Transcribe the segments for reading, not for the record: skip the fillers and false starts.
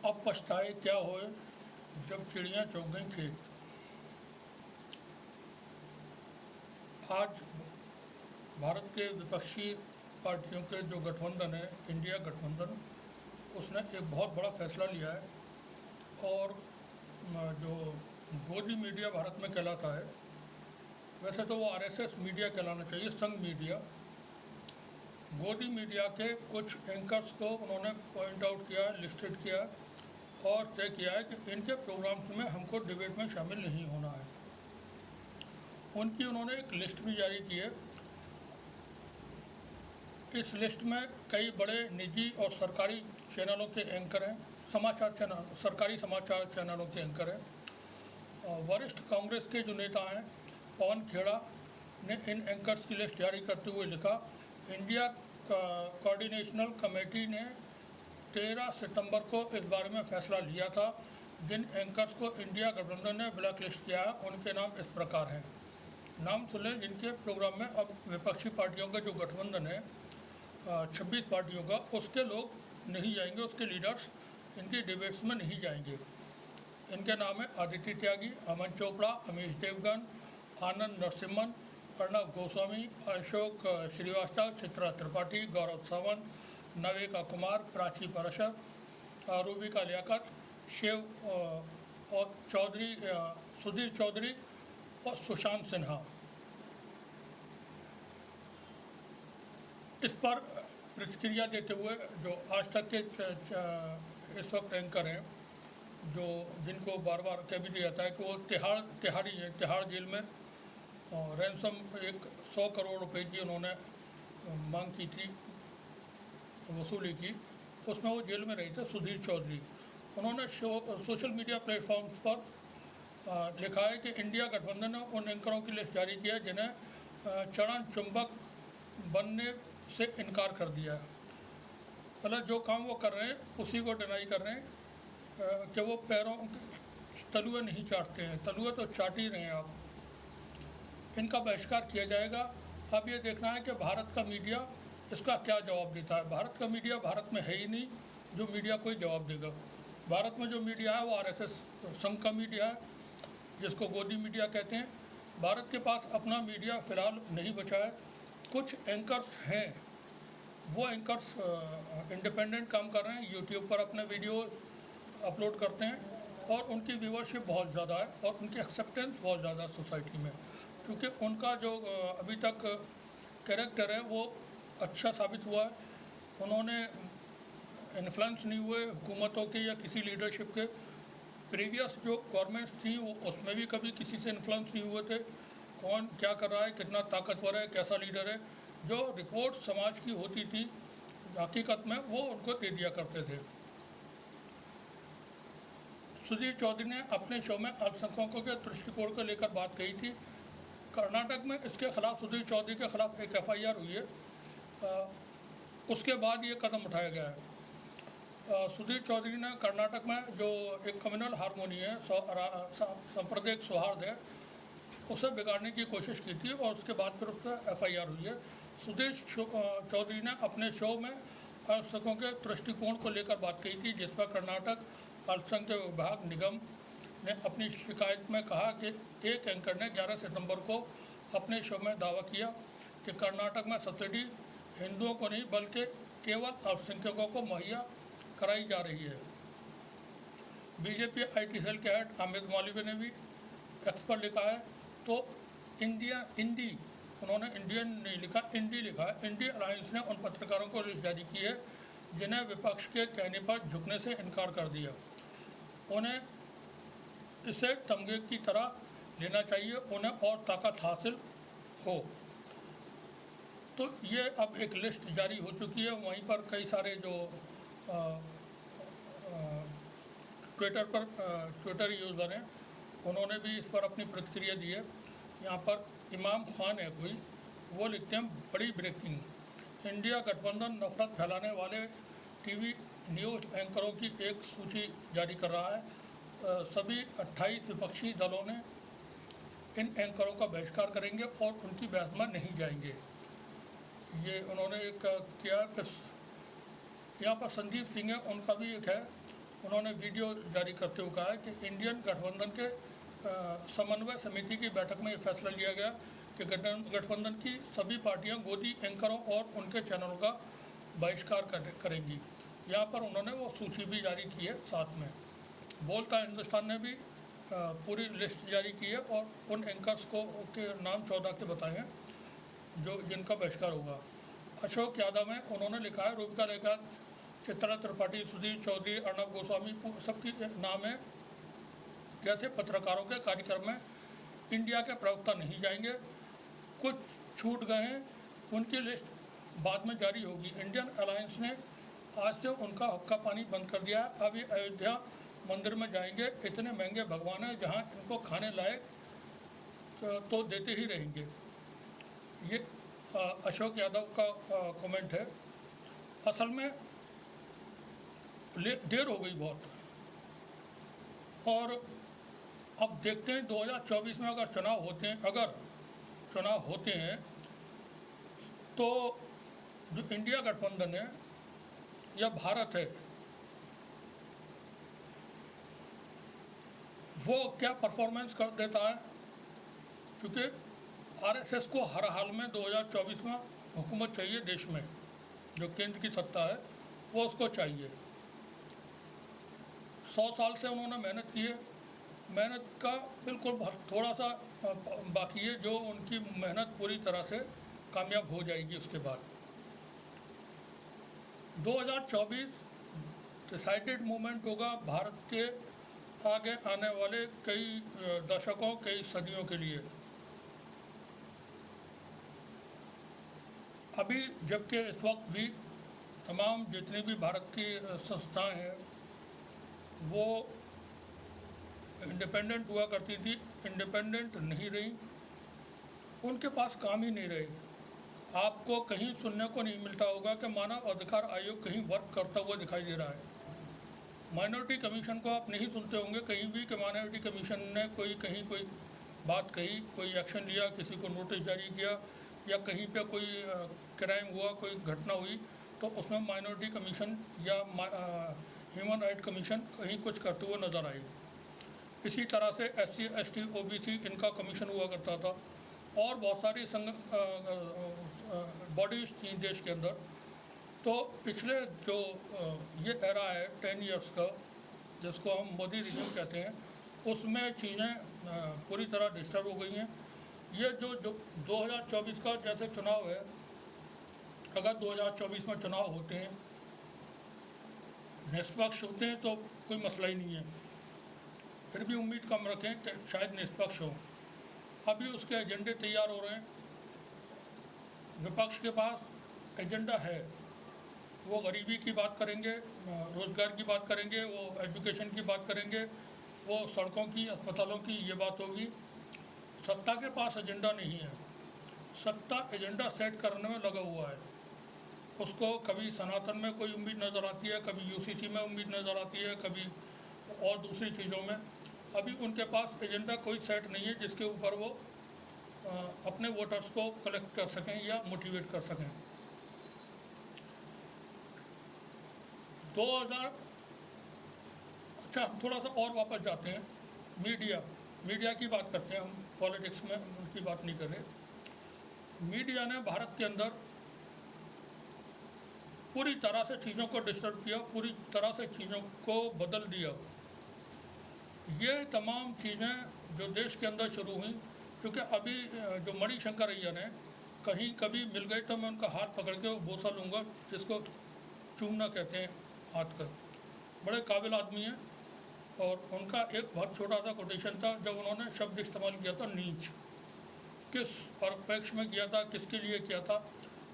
अब पछताए क्या होए जब चिड़ियाँ चुग गईं खेत। आज भारत के विपक्षी पार्टियों के जो गठबंधन है, इंडिया गठबंधन, उसने एक बहुत बड़ा फैसला लिया है। और जो गोदी मीडिया भारत में कहलाता है, वैसे तो वो आरएसएस मीडिया कहलाना चाहिए, संघ मीडिया। गोदी मीडिया के कुछ एंकर्स को उन्होंने पॉइंट आउट किया, लिस्टेड किया और तय किया है कि इनके प्रोग्राम्स में हमको डिबेट में शामिल नहीं होना है। उनकी उन्होंने एक लिस्ट भी जारी की है। इस लिस्ट में कई बड़े निजी और सरकारी चैनलों के एंकर हैं, समाचार चैनल, सरकारी समाचार चैनलों के एंकर हैं। वरिष्ठ कांग्रेस के जो नेता हैं, पवन खेड़ा ने इन एंकर्स की लिस्ट जारी करते हुए लिखा, इंडिया कोऑर्डिनेशनल कमेटी ने 13 सितंबर को इस बारे में फैसला लिया था। जिन एंकर्स को इंडिया गठबंधन ने ब्लैक लिस्ट किया है, उनके नाम इस प्रकार हैं। नाम सुन लें जिनके प्रोग्राम में अब विपक्षी पार्टियों का जो गठबंधन है 26 पार्टियों का, उसके लोग नहीं जाएंगे, उसके लीडर्स इनकी डिबेट्स में नहीं जाएंगे। इनके नाम है आदित्य त्यागी, अमन चोपड़ा, अमीश देवगन, आनंद नरसिम्हन, अर्णब गोस्वामी, अशोक श्रीवास्तव, चित्रा त्रिपाठी, गौरव सावंत, नवेका कुमार, प्राची परशर, रूबिका लियाकत, शिव और चौधरी, सुधीर चौधरी और सुशांत सिन्हा। इस पर प्रतिक्रिया देते हुए जो आज तक के इस वक्त एंकर हैं, जो जिनको बार बार कह भी दिया जाता है कि वो तिहाड़ जेल में रैंसम 100 करोड़ रुपए की उन्होंने मांग की थी, वसूली की, उसमें वो जेल में रहे थे, सुधीर चौधरी। उन्होंने सोशल मीडिया प्लेटफॉर्म्स पर लिखा है कि इंडिया गठबंधन ने उन एंकरों की लिस्ट जारी की है जिन्हें चरण चुंबक बनने से इनकार कर दिया है। मतलब जो काम वो कर रहे हैं उसी को डिनाई कर रहे हैं कि वो पैरों तलुए नहीं चाटते हैं, तलुए तो चाट ही रहे हैं आप। इनका बहिष्कार किया जाएगा। अब ये देखना है कि भारत का मीडिया इसका क्या जवाब देता है। भारत का मीडिया भारत में है ही नहीं जो मीडिया कोई जवाब देगा। भारत में जो मीडिया है वो आरएसएस संघ का मीडिया है, जिसको गोदी मीडिया कहते हैं। भारत के पास अपना मीडिया फ़िलहाल नहीं बचा है। कुछ एंकर्स हैं, वो एंकर्स इंडिपेंडेंट काम कर रहे हैं, यूट्यूब पर अपने वीडियो अपलोड करते हैं और उनकी व्यूअरशिप बहुत ज़्यादा है और उनकी एक्सेप्टेंस बहुत ज़्यादा है सोसाइटी में, क्योंकि उनका जो अभी तक कैरेक्टर है वो अच्छा साबित हुआ है। उन्होंने इन्फ्लुएंस नहीं हुए हुकूमतों के या किसी लीडरशिप के। प्रीवियस जो गवर्नमेंट्स थी वो उसमें भी कभी किसी से इन्फ्लुएंस नहीं हुए थे। कौन क्या कर रहा है, कितना ताकतवर है, कैसा लीडर है, जो रिपोर्ट समाज की होती थी हकीकत में वो उनको दे दिया करते थे। सुधीर चौधरी ने अपने शो में अल्पसंख्यकों के दृष्टिकोण को लेकर बात कही थी। कर्नाटक में इसके खिलाफ, सुधीर चौधरी के खिलाफ एक एफआईआर हुई है, उसके बाद ये कदम उठाया गया है। सुधीर चौधरी ने कर्नाटक में जो एक कम्युनल हारमोनी है, सांप्रदायिक सौहार्द है, उसे बिगाड़ने की कोशिश की थी और उसके बाद फिर उस पर एफआईआर हुई है। सुधीर चौधरी ने अपने शो में अल्पसंख्यकों के दृष्टिकोण को लेकर बात कही थी, जिस पर कर्नाटक अल्पसंख्यक विभाग निगम ने अपनी शिकायत में कहा कि एक एंकर ने 11 सितंबर को अपने शो में दावा किया कि कर्नाटक में सब्सिडी हिंदुओं को नहीं बल्कि केवल अल्पसंख्यकों को मुहैया कराई जा रही है। बीजेपी आईटी सेल के हेड अमित मौलवी ने भी एक्स पर लिखा है, तो इंडी, उन्होंने इंडियन नहीं लिखा, इंडी लिखा है। इंडी अलायंस ने उन पत्रकारों को लिस्ट जारी की है जिन्हें विपक्ष के कहने पर झुकने से इनकार कर दिया। उन्हें इसे तमगे की तरह लेना चाहिए, उन्हें और ताकत हासिल हो। तो ये अब एक लिस्ट जारी हो चुकी है। वहीं पर कई सारे जो ट्विटर यूज़र हैं, उन्होंने भी इस पर अपनी प्रतिक्रिया दी है। यहाँ पर इमाम खान है कोई, वो लिखते हैं, बड़ी ब्रेकिंग, इंडिया गठबंधन नफरत फैलाने वाले टीवी न्यूज़ एंकरों की एक सूची जारी कर रहा है। सभी 28 विपक्षी दलों ने इन एंकरों का बहिष्कार करेंगे और उनकी बहस में नहीं जाएंगे। ये उन्होंने एक किया। यहाँ पर संदीप सिंह है, उनका भी एक है, उन्होंने वीडियो जारी करते हुए कहा है कि इंडियन गठबंधन के समन्वय समिति की बैठक में ये फैसला लिया गया कि गठबंधन की सभी पार्टियां गोदी एंकरों और उनके चैनलों का बहिष्कार करेंगी। यहाँ पर उन्होंने वो सूची भी जारी की है। साथ में बोलता हिंदुस्तान ने भी पूरी लिस्ट जारी की है और उन एंकर्स को के नाम 14 के बताए हैं जो जिनका बहिष्कार होगा। अशोक यादव में उन्होंने लिखा है, रूपिका लेखा, चित्रा त्रिपाठी, सुधीर चौधरी, अर्णब गोस्वामी, सबकी नाम है। जैसे पत्रकारों के कार्यक्रम में इंडिया के प्रवक्ता नहीं जाएंगे, कुछ छूट गए हैं, उनकी लिस्ट बाद में जारी होगी। इंडियन अलायंस ने आज से उनका हुक्का पानी बंद कर दिया है। अब ये अयोध्या मंदिर में जाएंगे, इतने महंगे भगवान हैं जहाँ इनको खाने लायक तो देते ही रहेंगे। ये अशोक यादव का कमेंट है। असल में देर हो गई बहुत, और अब देखते हैं 2024 में अगर चुनाव होते हैं तो जो इंडिया गठबंधन है या भारत है वो क्या परफॉर्मेंस कर देता है, क्योंकि आरएसएस को हर हाल में 2024 में हुकूमत चाहिए देश में, जो केंद्र की सत्ता है वो उसको चाहिए। 100 साल से उन्होंने मेहनत की है, मेहनत का बिल्कुल थोड़ा सा बाकी है जो उनकी मेहनत पूरी तरह से कामयाब हो जाएगी। उसके बाद 2024 डिसाइडेड मोमेंट होगा भारत के आगे आने वाले कई दशकों, कई सदियों के लिए। अभी जबकि इस वक्त भी तमाम जितनी भी भारत की संस्थाएं हैं वो इंडिपेंडेंट हुआ करती थी, इंडिपेंडेंट नहीं रही, उनके पास काम ही नहीं रहे। आपको कहीं सुनने को नहीं मिलता होगा कि मानव अधिकार आयोग कहीं वर्क करता हुआ दिखाई दे रहा है। माइनॉरिटी कमीशन को आप नहीं सुनते होंगे कहीं भी कि माइनॉरिटी कमीशन ने कहीं कोई बात कही, कोई एक्शन लिया, किसी को नोटिस जारी किया, या कहीं पे कोई क्राइम हुआ, कोई घटना हुई तो उसमें माइनॉरिटी कमीशन या ह्यूमन राइट कमीशन कहीं कुछ करते हुए नज़र आए। इसी तरह से SC ST OBC इनका कमीशन हुआ करता था, और बहुत सारी बॉडीज थी देश के अंदर। तो पिछले जो ये एरा है 10 इयर्स का, जिसको हम मोदी रिजिम कहते हैं, उसमें चीज़ें पूरी तरह डिस्टर्ब हो गई हैं। ये जो 2024 का जैसे चुनाव है, अगर 2024 में चुनाव होते हैं, निष्पक्ष होते हैं तो कोई मसला ही नहीं है, फिर भी उम्मीद कम रखें कि शायद निष्पक्ष हो। अभी उसके एजेंडे तैयार हो रहे हैं, विपक्ष के पास एजेंडा है, वो गरीबी की बात करेंगे, रोज़गार की बात करेंगे, वो एजुकेशन की बात करेंगे, वो सड़कों की, अस्पतालों की ये बात होगी। सत्ता के पास एजेंडा नहीं है, सत्ता एजेंडा सेट करने में लगा हुआ है। उसको कभी सनातन में कोई उम्मीद नज़र आती है, कभी UCC में उम्मीद नज़र आती है, कभी और दूसरी चीज़ों में। अभी उनके पास एजेंडा कोई सेट नहीं है जिसके ऊपर वो अपने वोटर्स को कलेक्ट कर सकें या मोटिवेट कर सकें। 2000 अच्छा, हम थोड़ा सा और वापस जाते हैं, मीडिया की बात करते हैं। हम पॉलिटिक्स में उनकी बात नहीं कर रहे। मीडिया ने भारत के अंदर पूरी तरह से चीज़ों को डिस्टर्ब किया, पूरी तरह से चीज़ों को बदल दिया। ये तमाम चीज़ें जो देश के अंदर शुरू हुई, क्योंकि अभी जो मणिशंकर अय्यर हैं, कहीं कभी मिल गए तो मैं उनका हाथ पकड़ के बोसा लूँगा, जिसको चूमना कहते हैं हाथ का। बड़े काबिल आदमी हैं, और उनका एक बहुत छोटा सा कोटेशन था जब उन्होंने शब्द इस्तेमाल किया था नीच। किस परिप्रेक्ष्य में किया था, किसके लिए किया था,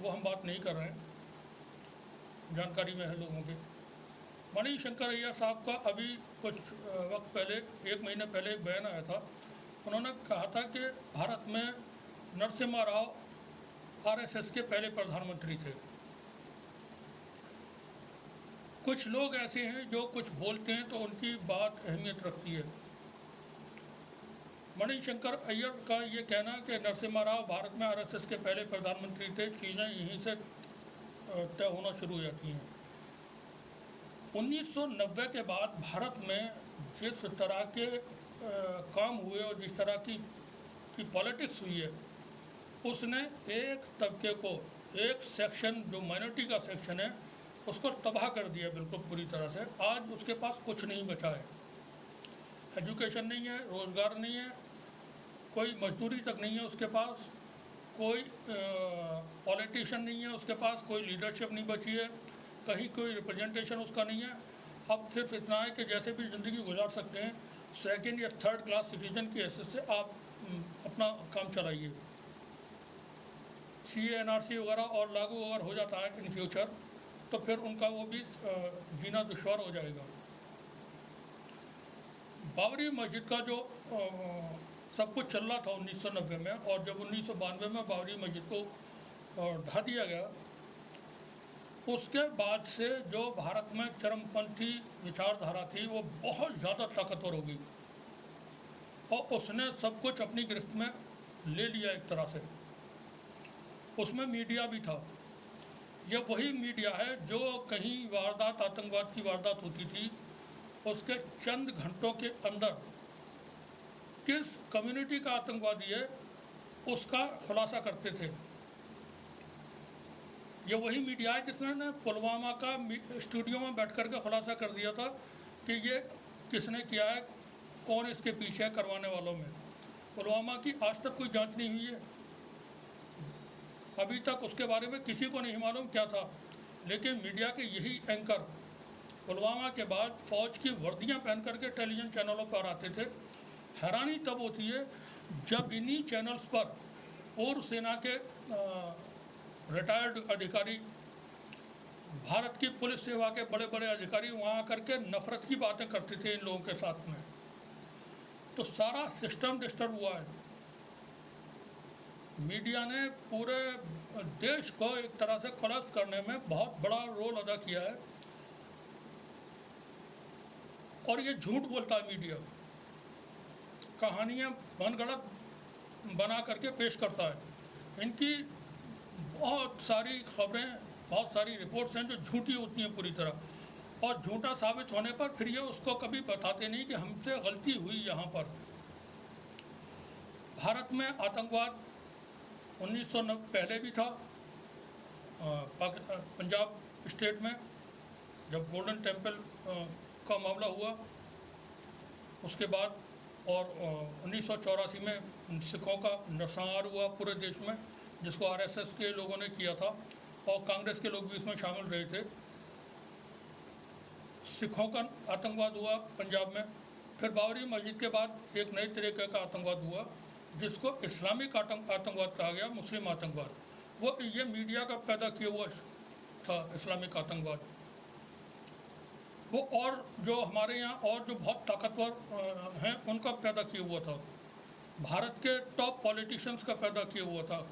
वो हम बात नहीं कर रहे हैं, जानकारी में है लोगों के। मणिशंकर अय्यर साहब का अभी कुछ वक्त पहले, 1 महीने पहले एक बयान आया था। उन्होंने कहा था कि भारत में नरसिम्हा राव RSS के पहले प्रधानमंत्री थे। कुछ लोग ऐसे हैं जो कुछ बोलते हैं तो उनकी बात अहमियत रखती है। मणिशंकर अय्यर का ये कहना कि नरसिम्हा राव भारत में RSS के पहले प्रधानमंत्री थे, चीज़ें यहीं से तय होना शुरू हो जाती हैं। 1990 के बाद भारत में जिस तरह के काम हुए और जिस तरह की पॉलिटिक्स हुई है, उसने एक तबके को, एक सेक्शन जो माइनॉरिटी का सेक्शन है, उसको तबाह कर दिया बिल्कुल पूरी तरह से। आज उसके पास कुछ नहीं बचा है, एजुकेशन नहीं है, रोज़गार नहीं है, कोई मजदूरी तक नहीं है उसके पास, कोई पॉलिटिशियन नहीं है उसके पास, कोई लीडरशिप नहीं बची है, कहीं कोई रिप्रेजेंटेशन उसका नहीं है। अब सिर्फ इतना है कि जैसे भी ज़िंदगी गुजार सकते हैं, सेकंड या थर्ड क्लास सिटीजन की हैसियत से आप अपना काम चलाइए। CA NRC वगैरह और लागू अगर हो जाता है इन फ्यूचर, तो फिर उनका वो भी जीना दुश्वार हो जाएगा। बाबरी मस्जिद का जो सब कुछ चल रहा था 1990 में, और जब 1992 में बाबरी मस्जिद को ढा दिया गया, उसके बाद से जो भारत में चरमपंथी विचारधारा थी वो बहुत ज़्यादा ताकतवर हो गई और उसने सब कुछ अपनी गिरफ्त में ले लिया एक तरह से। उसमें मीडिया भी था। यह वही मीडिया है जो कहीं वारदात, आतंकवाद की वारदात होती थी, उसके चंद घंटों के अंदर किस कम्युनिटी का आतंकवादी है उसका खुलासा करते थे। ये वही मीडिया है जिसने ने पुलवामा का स्टूडियो में बैठ कर के खुलासा कर दिया था कि ये किसने किया है, कौन इसके पीछे है करवाने वालों में। पुलवामा की आज तक कोई जांच नहीं हुई है, अभी तक उसके बारे में किसी को नहीं मालूम क्या था। लेकिन मीडिया के यही एंकर पुलवामा के बाद फौज की वर्दियां पहन करके टेलीविज़न चैनलों पर आते थे। हैरानी तब होती है जब इन्हीं चैनल्स पर पूर्व सेना के रिटायर्ड अधिकारी, भारत की पुलिस सेवा के बड़े बड़े अधिकारी वहाँ आकर के नफरत की बातें करते थे इन लोगों के साथ में। तो सारा सिस्टम डिस्टर्ब हुआ है। मीडिया ने पूरे देश को एक तरह से कोलैप्स करने में बहुत बड़ा रोल अदा किया है। और ये झूठ बोलता है मीडिया, कहानियाँ मनगढ़ंत बना करके पेश करता है। इनकी बहुत सारी खबरें, बहुत सारी रिपोर्ट्स हैं जो झूठी होती हैं पूरी तरह, और झूठा साबित होने पर फिर ये उसको कभी बताते नहीं कि हमसे गलती हुई। यहाँ पर भारत में आतंकवाद 1990 पहले भी था। पंजाब स्टेट में जब गोल्डन टेम्पल का मामला हुआ, उसके बाद और 1984 में सिखों का नरसंहार हुआ पूरे देश में, जिसको RSS के लोगों ने किया था और कांग्रेस के लोग भी इसमें शामिल रहे थे। सिखों का आतंकवाद हुआ पंजाब में। फिर बाबरी मस्जिद के बाद एक नए तरीके का आतंकवाद हुआ जिसको इस्लामिक आतंकवाद कहा गया, मुस्लिम आतंकवाद। वो ये मीडिया का पैदा किया हुआ था इस्लामिक आतंकवाद। वो और जो हमारे यहाँ और जो बहुत ताकतवर हैं उनका पैदा किया हुआ था, भारत के टॉप पॉलिटिशियंस का पैदा किया हुआ था,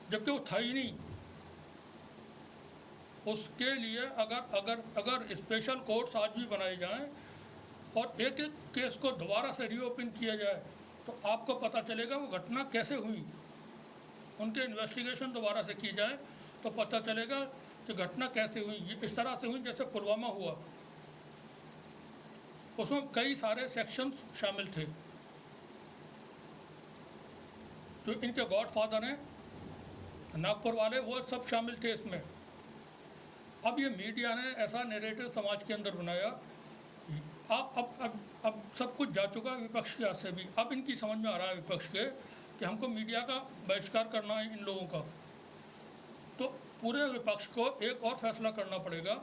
जबकि वो था ही नहीं। उसके लिए अगर अगर अगर स्पेशल कोर्ट्स आज भी बनाए जाएं और एक एक केस को दोबारा से रीओपन किया जाए तो आपको पता चलेगा वो घटना कैसे हुई। उनके इन्वेस्टिगेशन दोबारा से की जाए तो पता चलेगा कि घटना कैसे हुई। ये इस तरह से हुई जैसे पुलवामा हुआ, उसमें कई सारे सेक्शंस शामिल थे। जो इनके गॉडफादर हैं नागपुर वाले, वो सब शामिल थे इसमें। अब ये मीडिया ने ऐसा नैरेटिव समाज के अंदर बनाया। अब सब कुछ जा चुका है विपक्ष के हाथ से भी। अब इनकी समझ में आ रहा है विपक्ष के कि हमको मीडिया का बहिष्कार करना है इन लोगों का। तो पूरे विपक्ष को एक और फैसला करना पड़ेगा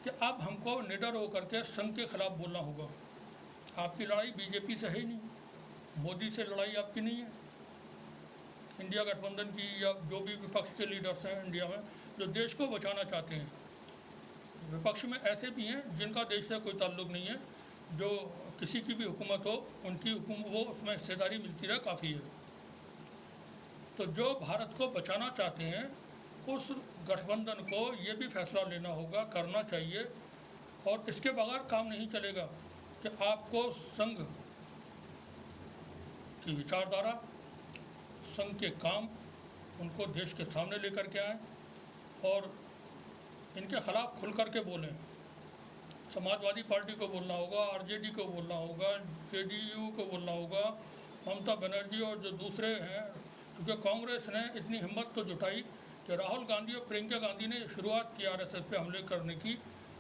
कि अब हमको निडर होकर के संघ के खिलाफ बोलना होगा। आपकी लड़ाई बीजेपी से है ही नहीं, मोदी से लड़ाई आपकी नहीं है, इंडिया गठबंधन की या जो भी विपक्ष के लीडर्स हैं इंडिया में जो देश को बचाना चाहते हैं। विपक्ष में ऐसे भी हैं जिनका देश से कोई ताल्लुक नहीं है, जो किसी की भी हुकूमत हो उनकी वो उसमें हिस्सेदारी मिलती रहे काफ़ी है। तो जो भारत को बचाना चाहते हैं उस गठबंधन को ये भी फैसला लेना होगा, करना चाहिए। और इसके बगैर काम नहीं चलेगा कि आपको संघ की विचारधारा, संघ के काम, उनको देश के सामने लेकर के आएँ और इनके ख़िलाफ़ खुल कर के बोलें। समाजवादी पार्टी को बोलना होगा, आरजेडी को बोलना होगा, जेडीयू को बोलना होगा, ममता बनर्जी और जो दूसरे हैं, क्योंकि कांग्रेस ने इतनी हिम्मत तो जुटाई कि राहुल गांधी और प्रियंका गांधी ने शुरुआत की आरएसएस पे हमले करने की,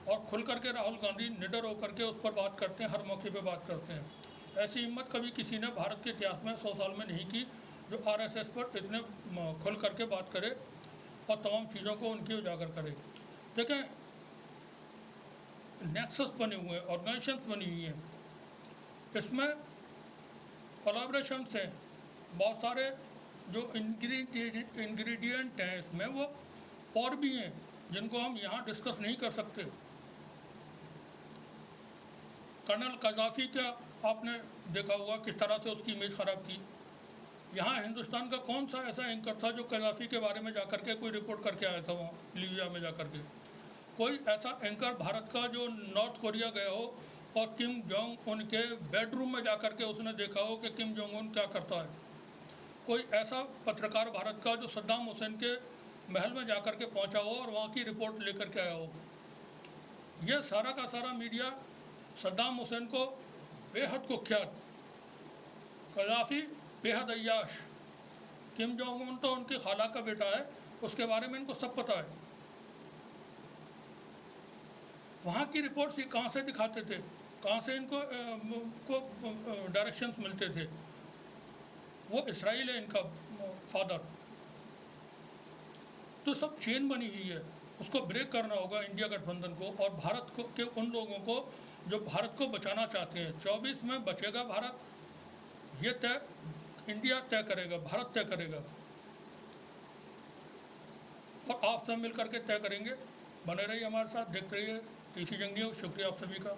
और खुल करके राहुल गांधी निडर होकर के उस पर बात करते हैं, हर मौके पे बात करते हैं। ऐसी हिम्मत कभी किसी ने भारत के इतिहास में 100 साल में नहीं की जो आरएसएस पर इतने खुल करके बात करे और तमाम चीज़ों को उनकी उजागर करे। देखें, नेक्सस बने हुए हैं, ऑर्गेनाइजेशंस बनी हुई हैं, इसमें कोलैबोरेशन से बहुत सारे जो इंग्रेडिएंट हैं इसमें वो और भी हैं जिनको हम यहाँ डिस्कस नहीं कर सकते। कर्नल कज़ाफ़ी का आपने देखा होगा किस तरह से उसकी इमेज ख़राब की। यहाँ हिंदुस्तान का कौन सा ऐसा एंकर था जो कज़ाफ़ी के बारे में जाकर के कोई रिपोर्ट करके आया था वहाँ लीबिया में जाकर के? कोई ऐसा एंकर भारत का जो नॉर्थ कोरिया गया हो और किम जोंग उन के बेडरूम में जाकर के उसने देखा हो कि किम जोंग उन क्या करता है? कोई ऐसा पत्रकार भारत का जो सद्दाम हुसैन के महल में जाकर के पहुंचा हो और वहाँ की रिपोर्ट लेकर के आया हो? ये सारा का सारा मीडिया सद्दाम हुसैन को बेहद कुख्यात, कज़ाफ़ी बेहद अय्याश, किम जोंग उन तो उनकी खाला का बेटा है, उसके बारे में इनको सब पता है। वहाँ की रिपोर्ट्स ये कहाँ से दिखाते थे, कहाँ से इनको डायरेक्शंस मिलते थे? वो इसराइल है इनका फादर। तो सब चेन बनी हुई है, उसको ब्रेक करना होगा इंडिया गठबंधन को और भारत को के उन लोगों को जो भारत को बचाना चाहते हैं। 24 में बचेगा भारत, ये तय इंडिया तय करेगा, भारत तय करेगा और आप सब मिल करके तय करेंगे। बने रहिए हमारे साथ, देखते रहिए टीसी जंग न्यूज़। शुक्रिया आप सभी का।